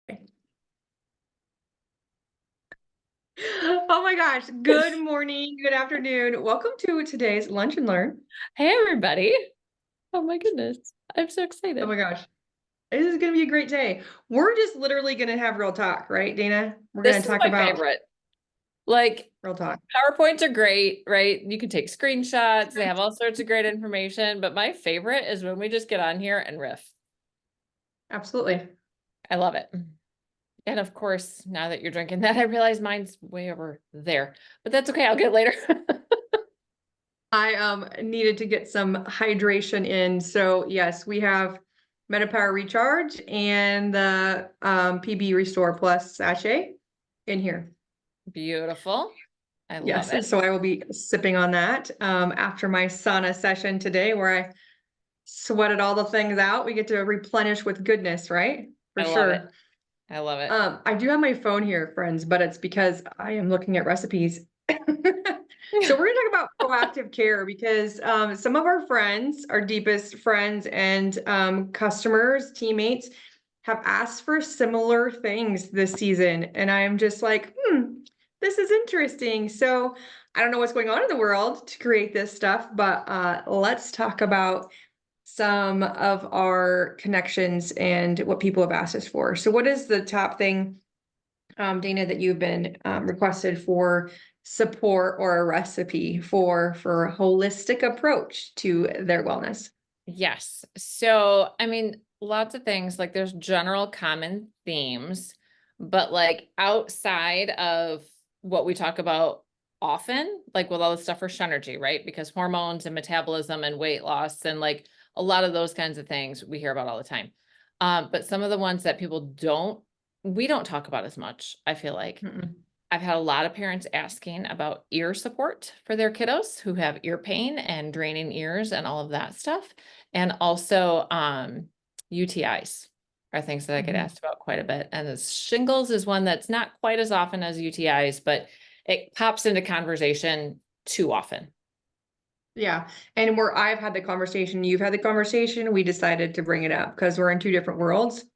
Oh my gosh. Good morning, good afternoon. Welcome to today's Lunch and Learn. Hey everybody. Oh my goodness. I'm so Oh excited. my gosh. This is going to be a great day. We're just literally going to have real talk, right, Dana? We're going This to is talk my about favorite. Like real talk. PowerPoints are great, right? You can take screenshots. They have all sorts of great information, but my favorite is when we just get on here and riff. Absolutely. I love it. And of course, now that you're drinking that, I realize mine's way over there, but that's okay. I'll get it later. I needed to get some hydration in. So yes, we have MetaPower Recharge and the PB Restore Plus sachet in here. Beautiful. I love Yes, it. so I will be sipping on that after my sauna session today, where I sweated all the things out. We get to replenish with goodness, right? For I love it. sure. I love it. I do have my phone here, friends, but it's because I am looking at recipes. So we're gonna talk about proactive care because some of our friends, our deepest friends and customers, teammates have asked for similar things this season. And I am just like, this is interesting. So I don't know what's going on in the world to create this stuff, but let's talk about some of our connections and what people have asked us for. So what is the top thing, Dana, that you've been requested for support or a recipe for a holistic approach to their wellness? Yes. So, I mean, lots of things, like there's general common themes, but like outside of what we talk about often, like with all the stuff for Shenergy, right? Because hormones and metabolism and weight loss and like a lot of those kinds of things we hear about all the time. But some of the ones that we don't talk about as much, I feel like. Mm-mm. I've had a lot of parents asking about ear support for their kiddos who have ear pain and draining ears and all of that stuff. And also UTIs are things that I get Mhm. asked about quite a bit. And the shingles is one that's not quite as often as UTIs, but it pops into conversation too often. Yeah. And where I've had the conversation, you've had the conversation, we decided to bring it up because we're in two different worlds,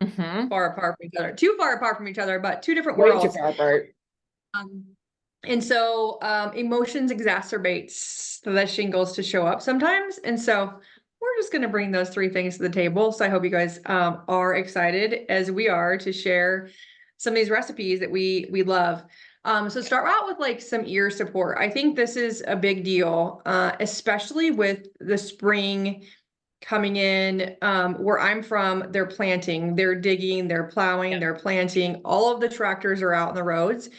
Hmm. far apart from each other, too far apart from each other, but two different Way too worlds. far apart. Um, and so emotions exacerbates the shingles to show up sometimes. And so we're just going to bring those three things to the table. So I hope you guys are excited as we are to share some of these recipes that we love. So start out with like some ear support. I think this is a big deal, especially with the spring coming in. Where I'm from, they're planting, they're digging, they're plowing, Yep. they're planting. All of the tractors are out on the roads,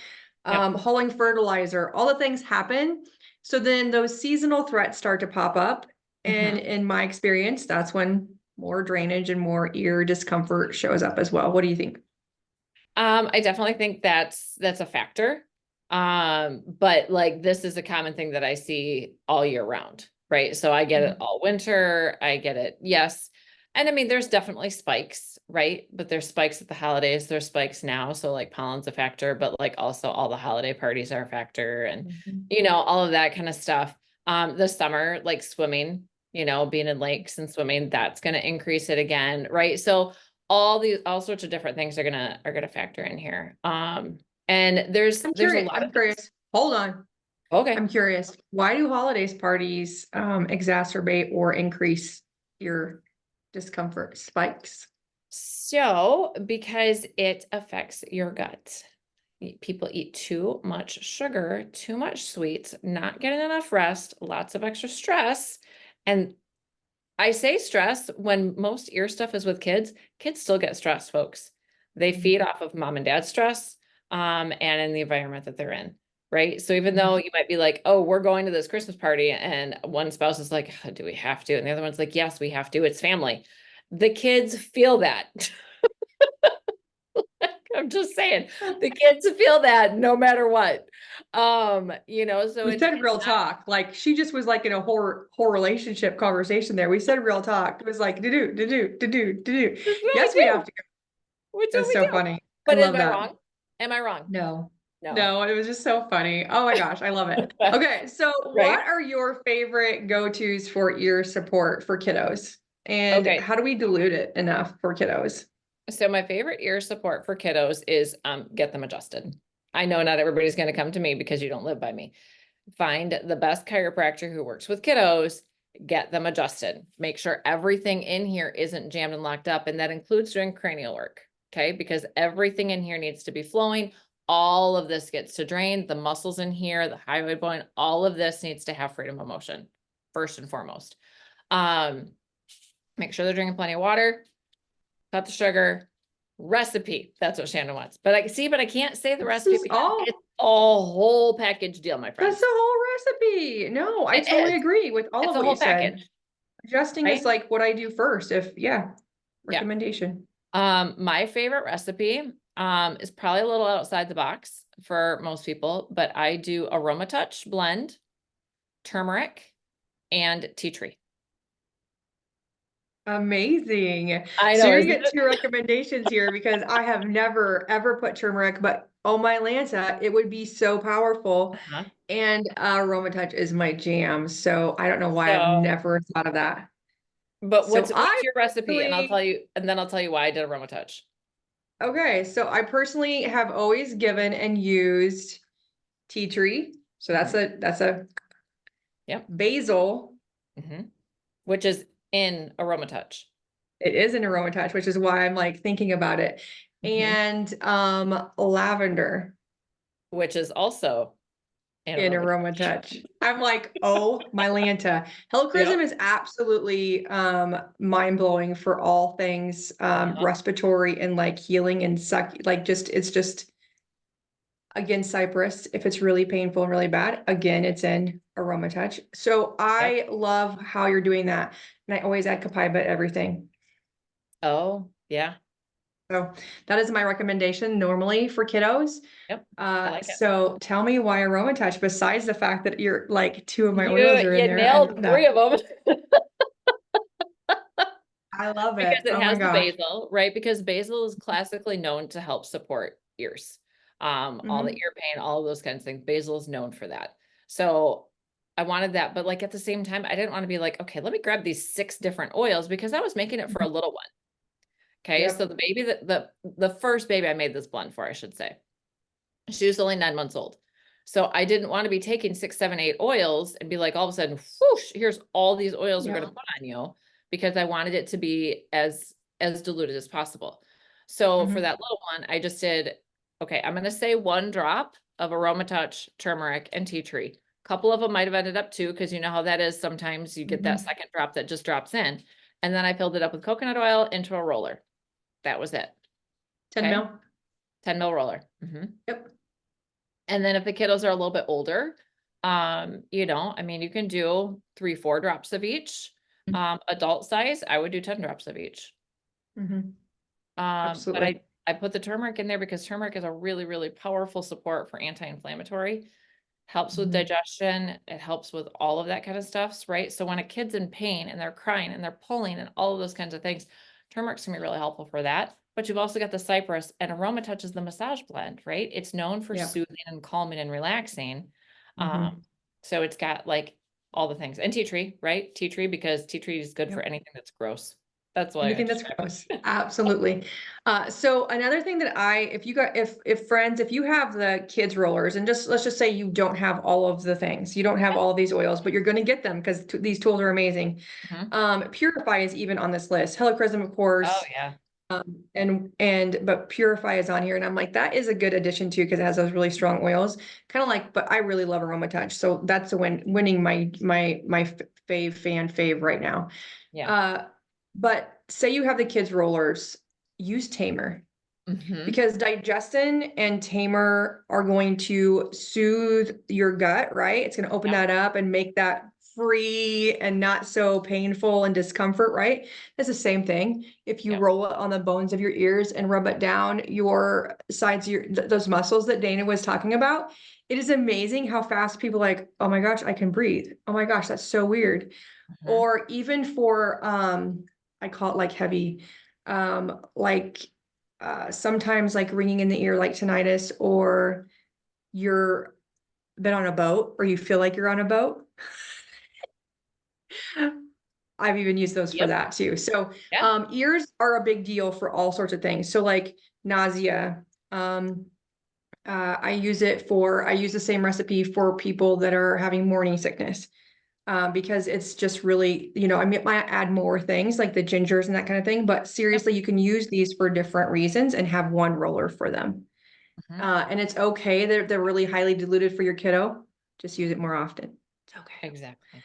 Yep. hauling fertilizer, all the things happen. So then those seasonal threats start to pop up. And Hmm. in my experience, that's when more drainage and more ear discomfort shows up as well. What do you think? I definitely think that's a factor. But like this is a common thing that I see all year round, right? So I get it Mhm. all winter, I get it, yes. And I mean, there's definitely spikes, right? But there's spikes at the holidays, there's spikes now. So like pollen's a factor, but like also all the holiday parties are a factor and Mhm. all of that kind of stuff. The summer, like swimming, being in lakes and swimming, that's gonna increase it again, right? So all sorts of different things are gonna factor in here. And there's a lot I'm of things. curious. Hold on. Okay. I'm curious. Why do holidays parties exacerbate or increase your discomfort spikes? So because it affects your gut. People eat too much sugar, too much sweets, not getting enough rest, lots of extra stress. And I say stress when most ear stuff is with kids. Kids still get stressed, folks. They feed Mhm. off of mom and dad's stress, and in the environment that they're in, right? So even though Mhm. you might be like, oh, we're going to this Christmas party, and one spouse is like, do we have to? And the other one's like, yes, we have to. It's family. The kids feel that. I'm just saying, the kids feel that no matter what. So We it's said it's real talk. Like she just was like in a whole relationship conversation there. We said real talk. It was like to do. That's what we Yes, we do. have to go. It's what That's we so do. funny. I But am love I that. wrong? Am I wrong? No. No. No, it was just so funny. Oh my gosh, I love it. Okay, so Right? what are your favorite go-tos for ear support for kiddos? And Okay. how do we dilute it enough for kiddos? So my favorite ear support for kiddos is get them adjusted. I know not everybody's going to come to me because you don't live by me. Find the best chiropractor who works with kiddos, get them adjusted. Make sure everything in here isn't jammed and locked up, and that includes doing cranial work, okay? Because everything in here needs to be flowing. All of this gets to drain, the muscles in here, the hyoid bone, all of this needs to have freedom of motion, first and foremost. Make sure they're drinking plenty of water, cut the sugar, recipe. That's what Shannon wants. But I can't say the This recipe is because all- it's a whole package deal, my friends. That's the whole recipe. No, I It totally is. agree with all It's of a what whole you said. package. Adjusting is right? like what I do first, Yeah. recommendation. My favorite recipe is probably a little outside the box for most people, but I do AromaTouch blend, turmeric, and tea tree. Amazing. I So know, you're isn't gonna get it? 2 recommendations here because I have never ever put turmeric, but oh my Lanta, it would be so powerful. Uh-huh. And AromaTouch is my jam. So I don't know why I've So, never thought of that. but So what's I your recipe? And I'll personally, tell you, and then I'll tell you why I did AromaTouch. okay, so I personally have always given and used tea tree. So that's a Yep. basil. Which is in AromaTouch. It is an AromaTouch, which is why I'm like thinking about it. And lavender Which is also in in AromaTouch. AromaTouch. I'm like, oh my Lanta. Helichrysum is absolutely mind-blowing for all things respiratory and like healing and it's just again, cypress, if it's really painful and really bad, again, it's in AromaTouch. So I love how you're doing that. And I always add copaiba to everything. Oh, yeah. So that is my recommendation normally for kiddos. Yep. I like it. So tell me why AromaTouch, besides the fact that you're like 2 of my oils are in You there. nailed 3 of them. I love Because it. it Oh my has the gosh. basil, right? Because basil is classically known to help support ears. All the ear pain, all of those kinds of things. Basil is known for that. So I wanted that, but like at the same time, I didn't want to be like, okay, let me grab these 6 different oils because I was making it for a little one. Okay, Yep. so the baby the first baby I made this blend for, I should say, she was only 9 months old. So I didn't want to be taking 6, 7, 8 oils and be like, all of a sudden, whoosh, here's all these oils we're going to put on you, because I wanted it to be as diluted as possible. So for that little one, I just did, okay, I'm going to say 1 drop of AromaTouch, turmeric, and tea tree. A couple of them might have ended up 2, because you know how that is. Sometimes you get that second drop that just drops in. And then I filled it up with coconut oil into a roller. That was it. 10 mil. 10 mil roller. Yep. And then if the kiddos are a little bit older, I mean, you can do 3, 4 drops of each. Adult size, I would do 10 drops of each. But Absolutely. I put the turmeric in there because turmeric is a really, really powerful support for anti-inflammatory. Helps with digestion. It helps with all of that kind of stuff, right? So when a kid's in pain and they're crying and they're pulling and all of those kinds of things, turmeric's gonna be really helpful for that. But you've also got the cypress, and AromaTouch is the massage blend, right? It's known for soothing and calming and relaxing. So it's got like all the things, and tea tree, right? Tea tree, because tea tree is good for anything that's gross. That's why Anything that's gross. Absolutely. So another thing that if you have the kids rollers, and let's just say you don't have all of the things, you don't have all of these oils, but you're going to get them because these tools are amazing. Purify is even on this list. Helichrysum, of course. Oh yeah. But Purify is on here, and I'm like, that is a good addition too, because it has those really strong oils. Kind of like, but I really love AromaTouch, so that's winning my fave right now. Yeah. But say you have the kids rollers, use Tamer, because Digestin and Tamer are going to soothe your gut, right? It's going to open that up and make that free and not so painful and discomfort, right? It's the same thing. If you roll it on the bones of your ears and rub it down your sides, those muscles that Dana was talking about, it is amazing how fast people are like, oh my gosh, I can breathe. Oh my gosh, that's so weird. Or even for, I call it like heavy, sometimes like ringing in the ear, like tinnitus, or you're been on a boat or you feel like you're on a boat. I've even used those for Yep. that too. So, Yeah. ears are a big deal for all sorts of things. So like nausea, um, I use the same recipe for people that are having morning sickness. Because it's just really, I might add more things like the gingers and that kind of thing, but Yep. seriously, you can use these for different reasons and have one roller for them. Mhm. And it's okay. They're really highly diluted for your kiddo. Just use it more often. It's okay. Exactly.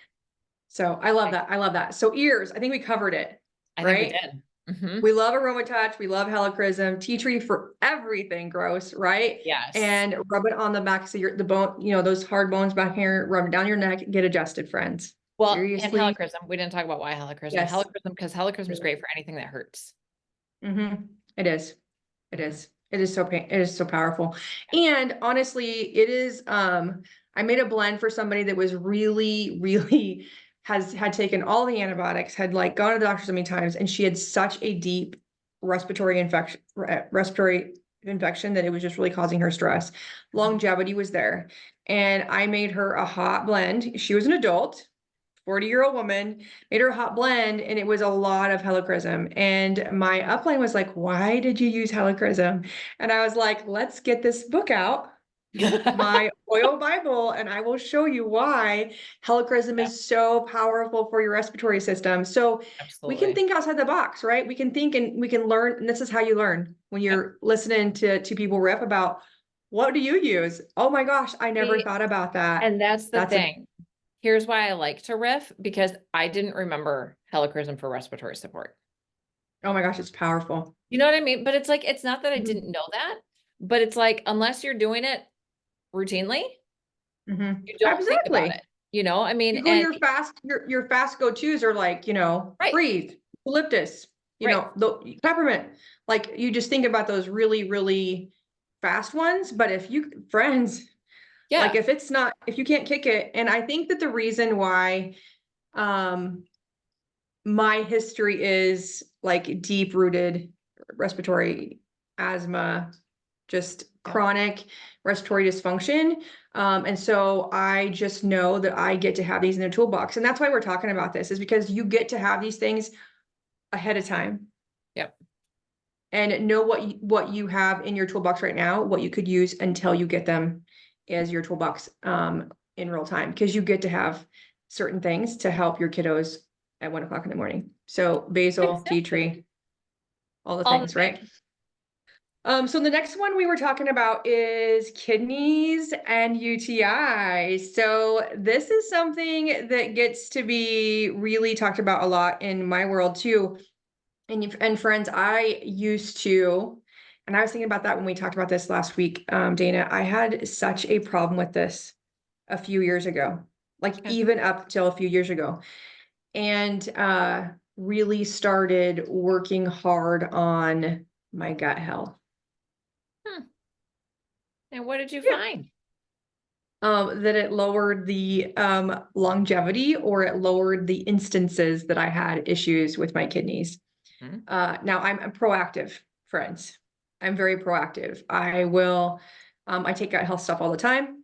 So I love that. I love that. So ears, I think we covered it, I think we right? did. Hmm. We love AromaTouch. We love Helichrysum, tea tree for everything gross, right? Yes. And rub it on the back so the bone, those hard bones back here, rub it down your neck, get adjusted, friends. Well, and Seriously. helichrysum, we didn't talk about why helichrysum. Yes. Helichrysum, because helichrysum is great for anything that hurts. Mm-hmm. It is. It Mhm. is. It is it is so powerful. And honestly, it is, I made a blend for somebody that was really, really had taken all the antibiotics, had like gone to the doctor so many times, and she had such a deep respiratory infection that it was just really causing her stress. Longevity was there. And I made her a hot blend. She was an adult, 40-year-old woman, made her a hot blend, and it was a lot of helichrysum. And my upline was like, why did you use helichrysum? And I was like, let's get this book out, my oil Bible, and I will show you why helichrysum Yeah, is so powerful for your respiratory system. So we can absolutely. think outside the box, right? We can think and we can learn. And this is how you learn when Yep. you're listening to people riff about what do you use? Oh my gosh, I never See, thought about that. and that's the That's a thing. Here's why I like to riff, because I didn't remember helichrysum for respiratory support. oh my gosh, it's powerful. You know what I mean? But it's like, it's not that I Mhm. didn't know that, but it's like, unless you're doing it routinely, Mhm. you don't think about Exactly. it. I mean, You go to and your fast go-tos are like, right, breathe, eucalyptus, right. the peppermint. Like you just think about those really, really fast ones. But if you friends, like Yeah. if you can't kick it, and I think that the reason why um my history is like deep rooted respiratory asthma, just Yep. chronic respiratory dysfunction. And so I just know that I get to have these in the toolbox. And that's why we're talking about this, is because you get to have these things ahead of time Yep. and know what you have in your toolbox right now, what you could use until you get them as your toolbox in real time, because you get to have certain things to help your kiddos at 1 o'clock in the morning. So basil, tea Exactly. tree, all the All the things, right? things. So the next one we were talking about is kidneys and UTI. So this is something that gets to be really talked about a lot in my world too. And friends, I used to, and I was thinking about that when we talked about this last week, Dana, I had such a problem with this a few years ago, like Okay. even up till a few years ago, and really started working hard on my gut health. Hmm. And what did you Yeah. find? That it lowered the longevity, or it lowered the instances that I had issues with my kidneys. Hmm. Now I'm proactive, friends. I'm very proactive. I take gut health stuff all the time.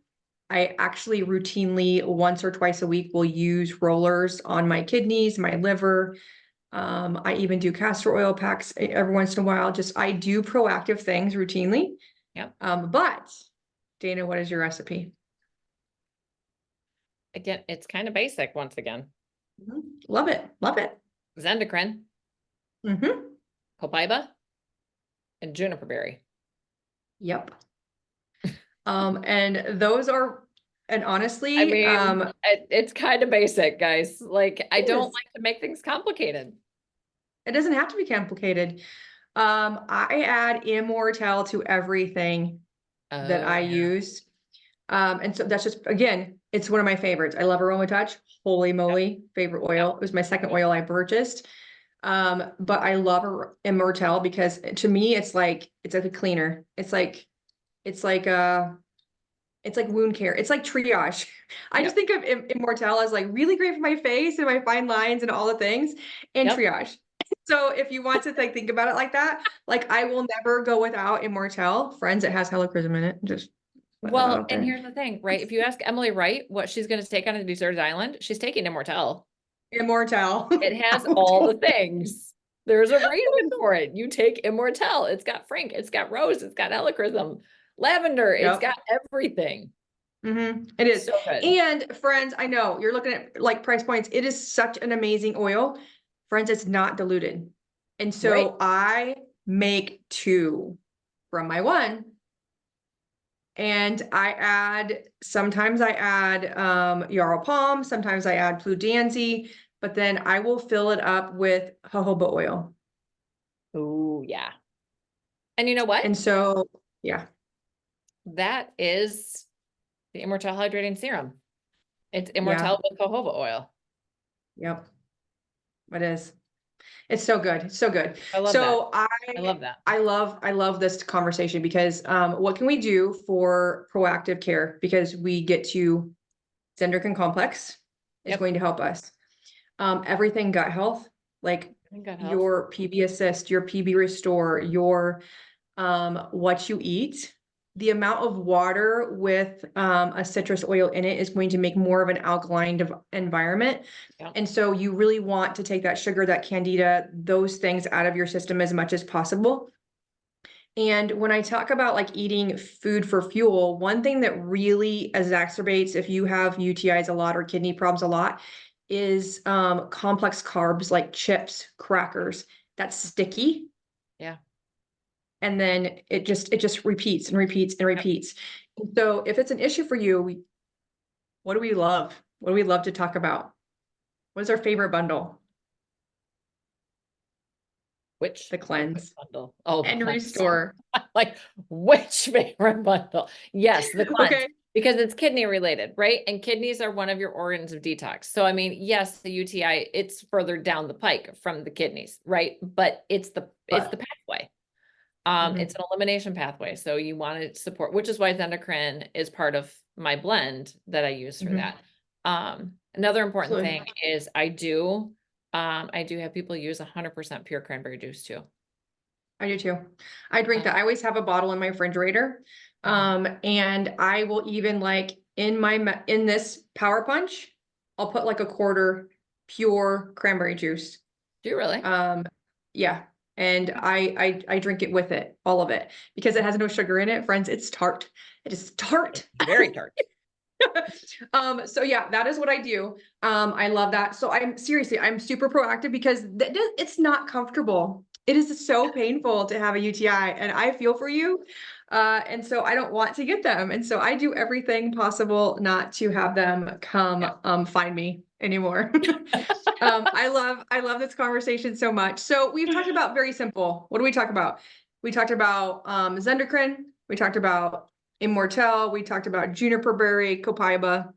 I actually routinely, once or twice a week, will use rollers on my kidneys, my liver. I even do castor oil packs every once in a while. Just I do proactive things routinely. Yep. But Dana, what is your recipe? Again, it's kind of basic once again. Mhm. Love it. Love it. Zendocrine, Hmm. copaiba, and juniper berry. Yep. And those are, and I honestly, mean, it's kind of basic, guys. Like, I it don't is. like to make things complicated. It doesn't have to be complicated. I add Immortel to everything that Oh, I yeah. use. And so that's just, again, it's one of my favorites. I love AromaTouch. Holy Yep. moly, favorite Yep. oil. It was my second oil I purchased. But I love Immortel because to me, it's like a cleaner. It's like it's like wound care. It's like triage. I just Yep. think of Immortel as like really great for my face and my fine lines and all the things, and Yep. triage. So if you want to like think about it like that, like I will never go without Immortel. Friends, it has helichrysum in it. Just put that Well, out and there. here's the thing, right? If you ask Emily Wright what she's going to take on a deserted island, she's taking Immortel. Immortal. It has all the things. There's a reason for it. You take Immortelle. It's got Frank. It's got Rose. It's got Helichrysum. Lavender. It's Yep. got everything. It is. So good. And friends, I know you're looking at like price points. It is such an amazing oil. Friends, it's not diluted. And so Right. I make 2 from my 1. And sometimes I add Yarrow Palm, sometimes I add Blue Danzy, but then I will fill it up with jojoba oil. Oh, yeah. And you know what? And so, yeah. That is the Immortelle Hydrating Serum. It's Yeah. Immortelle with jojoba oil. Yep. It is. It's so good. It's so good. I love So that. I love that. I love this conversation because what can we do for proactive care? Because we get to Zenderkin Complex is Yep. going to help us. Everything gut health, like Gut health. your PB Assist, your PB Restore, your what you eat. The amount of water with a citrus oil in it is going to make more of an alkaline environment. Yep. And so you really want to take that sugar, that candida, those things out of your system as much as possible. And when I talk about like eating food for fuel, one thing that really exacerbates if you have UTIs a lot or kidney problems a lot is complex carbs like chips, crackers. That's sticky. Yeah. And then it just repeats and repeats and repeats. So if it's an issue for you, what do we love? What do we love to talk about? What is our favorite bundle? Which The cleanse bundle? Oh, and cleanse. restore. Like which favorite bundle? Yes, the cleanse. Okay. Because it's kidney related, right? And kidneys are one of your organs of detox. So I mean, yes, the UTI, it's further down the pike from the kidneys, right? But it's the pathway. It's an elimination pathway. So you want to support, which is why Zendocrine is part of my blend that I use for that. Another important Absolutely. thing is I do have people use 100% pure cranberry juice too. I do too. I drink that. I always have a bottle in my refrigerator. And I will even like in this Power Punch, I'll put like a quarter pure cranberry juice. Do you really? Yeah. And I drink it with it, all of it, because it has no sugar in it, friends. It's tart. It is tart. Very tart. So yeah, that is what I do. I love that. So I'm super proactive because it's not comfortable. It is so painful to have a UTI and I feel for you. And so I don't want to get them. And so I do everything possible not to have them come, find me anymore. I love this conversation so much. So we've talked about very simple. What do we talk about? We talked about, Zendocrine. We talked about Immortelle. We talked about juniper berry, copaiba.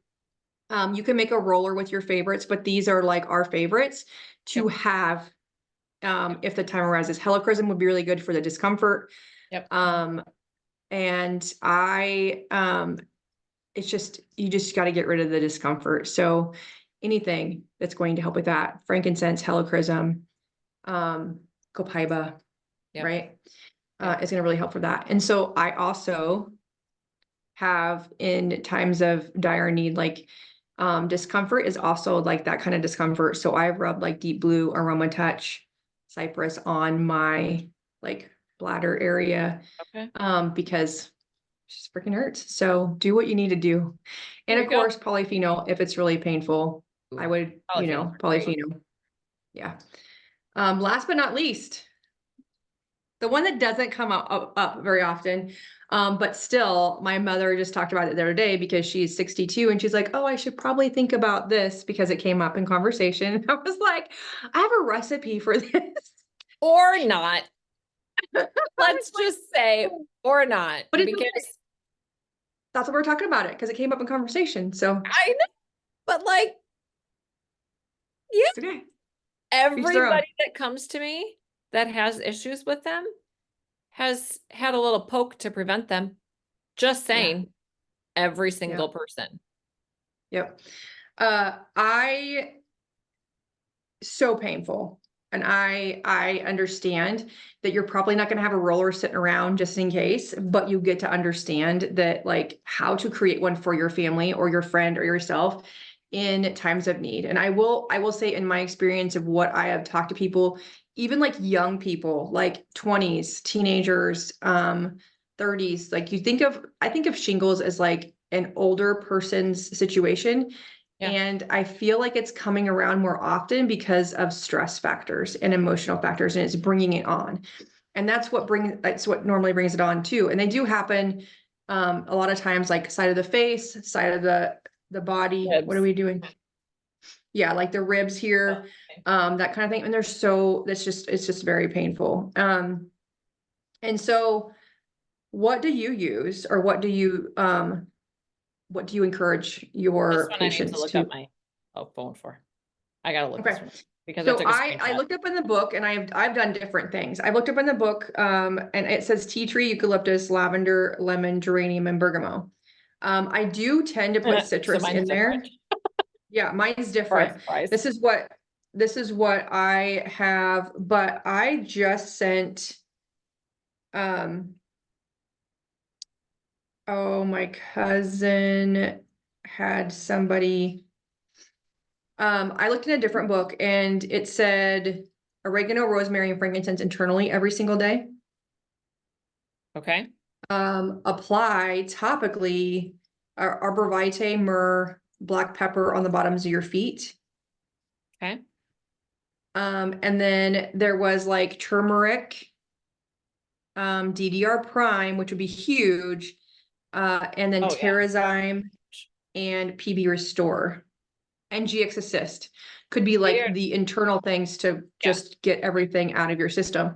You can make a roller with your favorites, but these are like our favorites to have if the time arises. Helichrysum would be really good for the discomfort. Yep. And it's just, you just got to get rid of the discomfort. So anything that's going to help with that, frankincense, helichrysum, copaiba, right? Is going to really help for that. And so I also have in times of dire need, like discomfort is also like that kind of discomfort. So I rub like Deep Blue, Aroma Touch, Cypress on my like bladder area, because it just freaking hurts. So do what you need to do. And of course, polyphenol, if it's really painful, I would, polyphenol. Yeah. Last but not least, the one that doesn't come up very often, but still, my mother just talked about it the other day because she's 62 and she's like, oh, I should probably think about this because it came up in conversation. I was like, I have a recipe for this. Or not. Let's just say, or not. But because that's what we're talking about it because it came up in conversation. So I know, but like, yeah, okay. Everybody that comes to me that has issues with them has had a little poke to prevent them. Just saying, every single person. Yep. So painful. And I understand that you're probably not going to have a roller sitting around just in case, but you get to understand that like how to create one for your family or your friend or yourself in times of need. And I will say in my experience of what I have talked to people, even like young people, like 20s, teenagers, 30s, like I think of shingles as like an older person's situation. Yeah. And I feel like it's coming around more often because of stress factors and emotional factors, and it's bringing it on. And that's what normally brings it on too. And they do happen a lot of times, like side of the face, side of the body. What are Ribs. we doing? Yeah, like the ribs here, Okay. that kind of thing. And it's just very painful. And so what do you use, or what do you encourage This your one I need to patients look to? up my phone for. I gotta look this Okay. one up because I So took a I screenshot. looked up in the book, and I've done different things. I looked up in the book, and it says tea tree, eucalyptus, lavender, lemon, geranium, and bergamot. I do tend to put So citrus mine's in there. different. Yeah, mine's Surprise, different. surprise. This is what I have, but I just sent oh, my cousin had somebody. I looked in a different book, and it said oregano, rosemary, and frankincense internally every single day. Okay. Apply topically arborvitae, myrrh, black pepper on the bottoms of your feet. Okay. And then there was like turmeric, DDR prime, which would be huge, and then Oh, yeah. Terrazyme and PB Restore. And GX Assist could be like Weird. the internal things to Yeah. just get everything out of your system.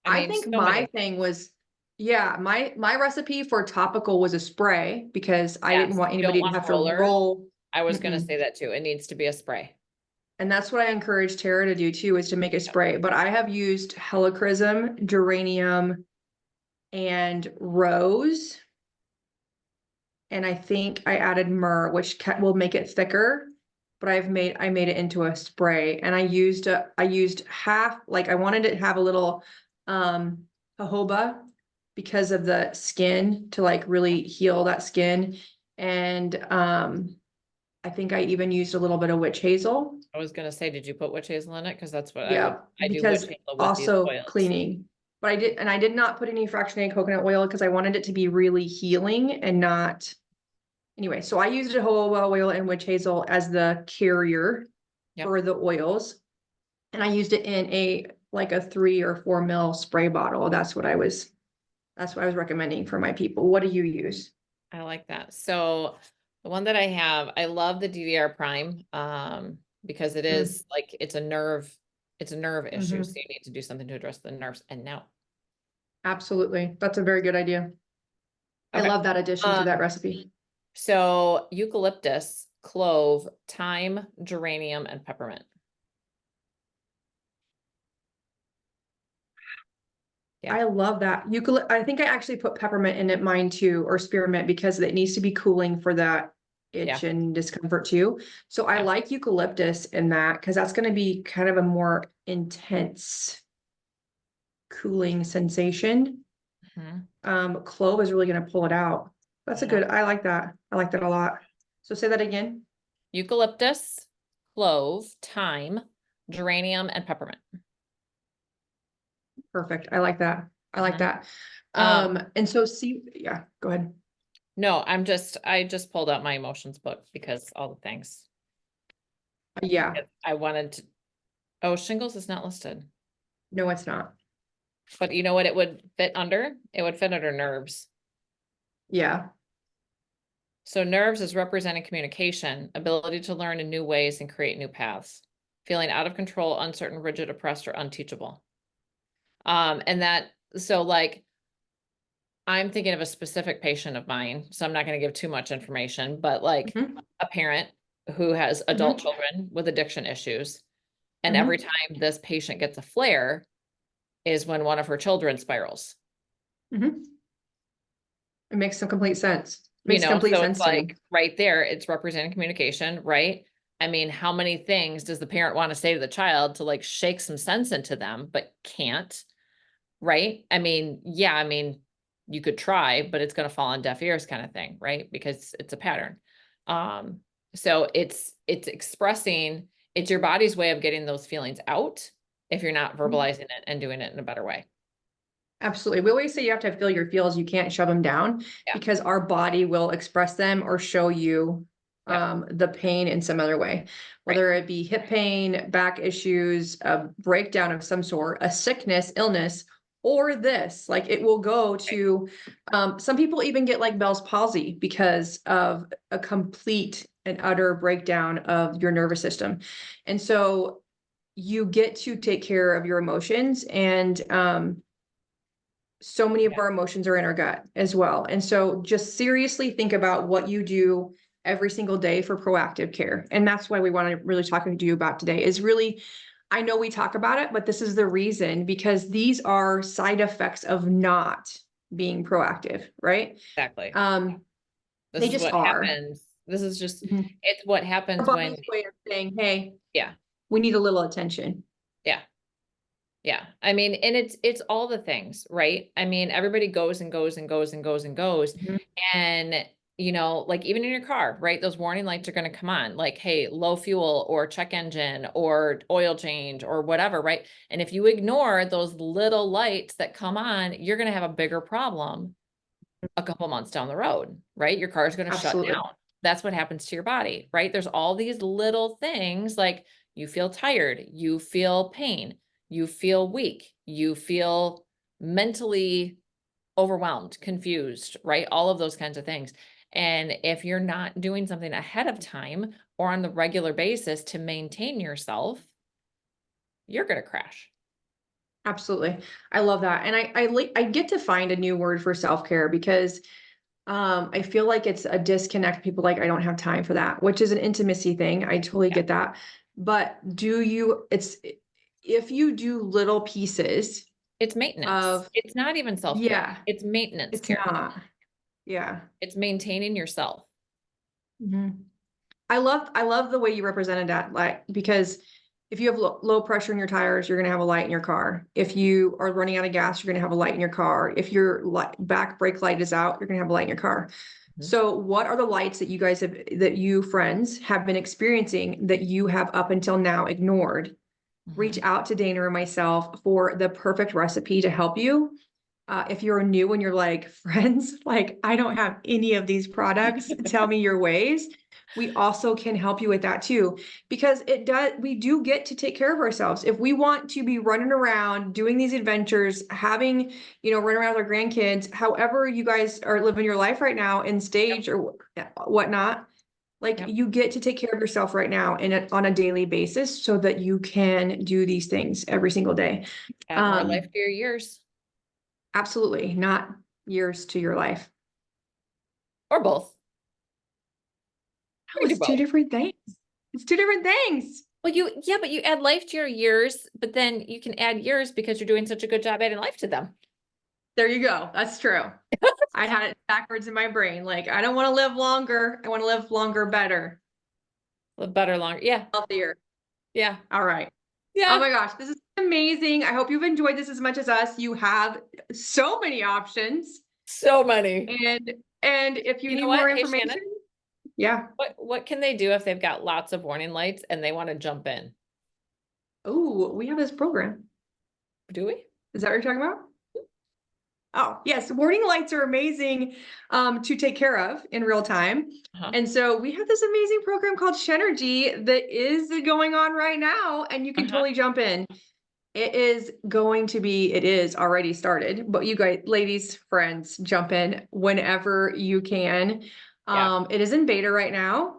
I I mean, think so my many. thing was, yeah, my recipe for topical was a spray because I didn't Yes, want you don't anybody to want have to roller. roll. I was gonna Mm-mm. say that too. It needs to be a spray. And that's what I encourage Tara to do too, is to make a spray. But I have used helichrysum, geranium, and rose. And I think I added myrrh, which will make it thicker. But I made it into a spray, and I used half, like I wanted it to have a little jojoba because of the skin, to like really heal that skin. And I think I even used a little bit of witch hazel. I was gonna say, did you put witch hazel in it? Because that's what Yeah, I do witch because hazel with these also oils. cleaning. But I did not put any fractionated coconut oil because I wanted it to be really healing and not. Anyway, so I used jojoba oil and witch hazel as the carrier Yep. for the oils. And I used it in a 3 or 4 ml spray bottle. That's what I was recommending for my people. What do you use? I like that. So the one that I have, I love the DDR prime, because it is like, it's a nerve issue. Mhm. So you need to do something to address the nerves. And now, Absolutely. That's a very good idea. I okay. love that addition to that recipe. So eucalyptus, clove, thyme, geranium, and peppermint. Yeah. I love that. I think I actually put peppermint in it, mine too, or spearmint, because it needs to be cooling for that itch and discomfort too. So I Yeah. like eucalyptus in that because that's going to be kind of a more intense cooling sensation. Clove is really going to pull it out. That's a Yeah. good, I like that. I like that a lot. So say that again. Eucalyptus, clove, thyme, geranium, and peppermint. Perfect. I like that. I like that. Um, And so yeah, go ahead. No, I just pulled out my emotions book because all the things. Yeah, I wanted to, oh, shingles is not listed, no, it's not. but you know what it would fit under? It would fit under nerves. Yeah. So nerves is representing communication, ability to learn in new ways and create new paths, feeling out of control, uncertain, rigid, oppressed, or unteachable. And that, so like, I'm thinking of a specific patient of mine, so I'm not going to give too much information, but like a parent who has adult children with addiction issues. And every time this patient gets a flare is when one of her children spirals. It makes some complete sense. You Makes know, complete so sense it's to me. like right there, it's representing communication, right? I mean, how many things does the parent want to say to the child to like shake some sense into them, but can't, right? I mean, yeah, I mean, you could try, but it's going to fall on deaf ears kind of thing, right? Because it's a pattern. So it's expressing, it's your body's way of getting those feelings out if you're not verbalizing it and doing it in a better way. Absolutely. We always say you have to feel your feels. You can't shove them down Yeah. because our body will express them or show you Yeah. the pain in some other way, whether it be hip pain, back issues, a breakdown of some sort, a sickness, illness, or this. Like it will go to some people even get like Bell's palsy because of a complete and utter breakdown of your nervous system. And so you get to take care of your emotions, and so many of Yeah. our emotions are in our gut as well. And so just seriously think about what you do every single day for proactive care. And that's why we want to really talk to you about today is really, I know we talk about it, but this is the reason, because these are side effects of not being proactive, right? Exactly. They This is just what are. happens. This is just, Mhm. it's what Our happens when, body's way of saying, hey, yeah, we need a little attention. yeah, yeah. I mean, and it's all the things, right? I mean, everybody goes and goes and goes and goes and goes. Mhm. And, you know, like even in your car, right? Those warning lights are going to come on, like, hey, low fuel or check engine or oil change or whatever, right? And if you ignore those little lights that come on, you're going to have a bigger problem a couple months down the road, right? Your car is going to shut Absolutely. down. That's what happens to your body, right? There's all these little things like you feel tired, you feel pain, you feel weak, you feel mentally overwhelmed, confused, right? All of those kinds of things. And if you're not doing something ahead of time or on the regular basis to maintain yourself, you're going to crash. Absolutely. I love that. And I get to find a new word for self-care because I feel like it's a disconnect. People like, I don't have time for that, which is an intimacy thing. I totally Yeah. get that. But if you do little pieces It's maintenance. of, It's not even self-care. yeah, It's maintenance it's care. not. Yeah. It's maintaining yourself. Mhm. I love the way you represented that, like, because if you have low pressure in your tires, you're going to have a light in your car. If you are running out of gas, you're going to have a light in your car. If your back brake light is out, you're going to have a light in your car. Mhm. So what are the lights that you guys have, that you friends have been experiencing that you have up until now ignored? Reach Mhm. out to Dana or myself for the perfect recipe to help you. If you're new and you're like, friends, like, I don't have any of these products, tell me your ways. We also can help you with that too, because we do get to take care of ourselves. If we want to be running around, doing these adventures, having, run around with our grandkids, however you guys are living your life right now in stage or whatnot, like Yep. you get to take care of yourself right now and on a daily basis so that you can do these things every single day. Add more life to your years. Absolutely, not years to your life. Or both. No, You do it's two both. different things. It's two different things. Well, yeah, but you add life to your years, but then you can add years because you're doing such a good job adding life to them. There you go. That's true. I had it backwards in my brain. Like, I don't want to live longer. I want to live longer, better, Live better, longer. Yeah. healthier. Yeah. All right. Oh Yeah. my gosh, this is amazing. I hope you've enjoyed this as much as us. You have so many options. So many. And if you You need know what? more Hey, information, Shannon, yeah. what can they do if they've got lots of warning lights and they want to jump in? Oh, we have this program. Do we? Is that what you're talking about? Oh, yes. Warning lights are amazing to take care of in real time. Uh-huh. And so we have this amazing program called Shenergy that is going on right now, and you can totally jump in. It is already started, but you guys, ladies, friends, jump in whenever you can. Yeah. It is in beta right now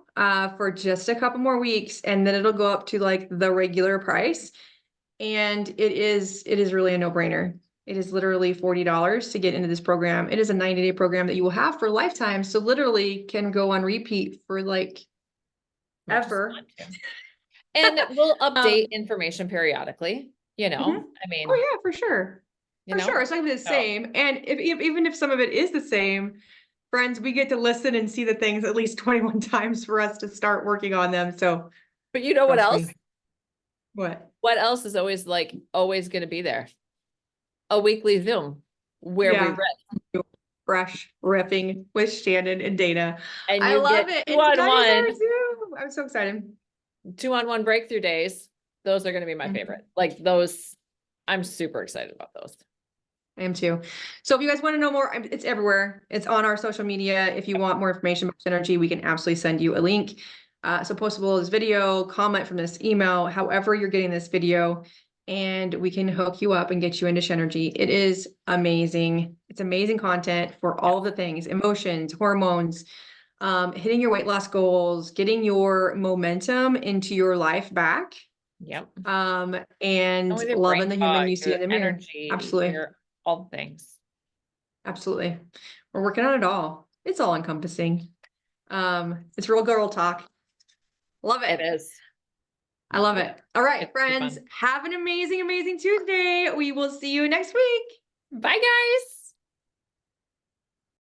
for just a couple more weeks, and then it'll go up to like the regular price. And it is really a no-brainer. It is literally $40 to get into this program. It is a 90-day program that you will have for a lifetime. So literally can go on repeat for like Much as ever. you want to. And we'll update information periodically, Mhm. I mean, Oh yeah, for sure. you For know, sure. It's not gonna be the so, same. And even if some of it is the same, friends, we get to listen and see the things at least 21 times for us to start working on them. So but you know what trust else? me. What? What else is always going to be there? A weekly Zoom where we Yeah. rip Fresh riffing with Shannon and Dana. and I you love get it. And tonight is our one-on-one. Zoom. I'm so excited. 2-on-1 breakthrough days. Those are going to be my Mhm. favorite. Like those, I'm super excited about those. I am too. So if you guys want to know more, it's everywhere. It's on our social media. If you want more information about Synergy, we can absolutely send you a link. So postable this video, comment from this email, however you're getting this video, and we can hook you up and get you into Synergy. It is amazing. It's amazing content for all of the things, emotions, hormones, hitting your weight loss goals, getting your momentum into your life back. Yep. And with your loving brain the human fog, you see your in the mirror. energy, Absolutely. your all the things. Absolutely. We're working on it all. It's all encompassing. It's real girl talk. Love It it. is. I love it. All right, It's friends, fun. have an amazing, amazing Tuesday. We will see you next week. Bye, guys.